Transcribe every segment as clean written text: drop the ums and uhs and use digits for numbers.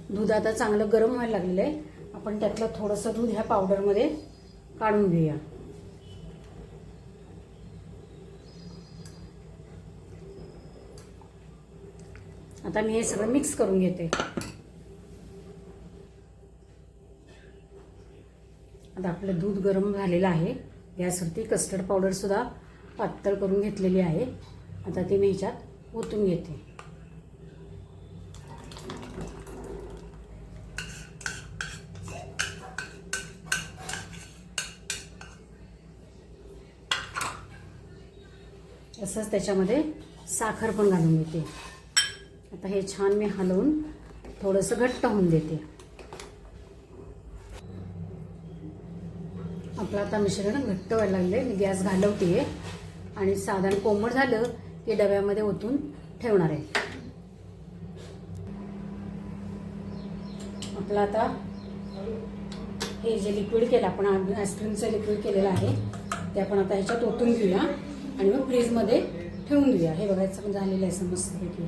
दूध आता चांगलं गरम व्हायला लागलेलं आहे. आपण त्यातलं थोडंसं दूध ह्या पावडरमध्ये काढून घेऊया. आता मी हे सगळं मिक्स करून घेते. आता आपलं दूध गरम झालेलं आहे. गॅसवरती कस्टर्ड पावडर सुद्धा पातळ करून घेतलेली आहे. आता ती मी ह्याच्यात ओतून घेते. तसंच त्याच्यामध्ये साखर पण घालून घेते. आता हे छान मी हलवून थोडंसं घट्ट होऊन देते. आपलं आता मिश्रण घट्ट व्हायला लागले. मी गॅस घालवते आणि साधारण कोमट झालं की डब्यामध्ये ओतून ठेवणार आहे. आपलं आता हे जे लिक्विड केलं आपण आईस्क्रीमचं लिक्विड केलेलं आहे ते आपण आता ह्याच्यात ओतून घेऊया आणि मग फ्रीजमध्ये ठेवून देऊया. हे बघायचं पण झालेलं आहे मस्तपैकी.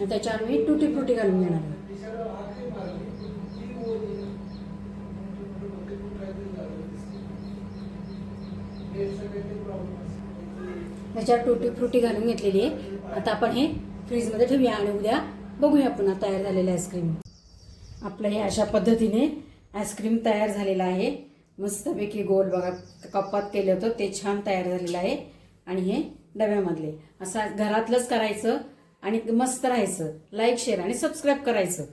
त्याच्यावर मी टुटी फ्रुटी घालून घेणार आहे. त्याच्यावर टुटी फ्रुटी घालून घेतलेली आहे. आता आपण हे फ्रीजमध्ये ठेवूया आणि उद्या बघूया पुन्हा तयार झालेलं आईस्क्रीम. आपलं हे अशा पद्धतीने आईस्क्रीम तयार झालेलं आहे. मस्तपैकी गोल बघा कपात केलं होतं ते छान तयार झालेलं आहे. आणि हे डब्यामधले असं घरातलंच करायचं आणि मस्त राहायचं. लाईक शेअर आणि सबस्क्राईब करायचं.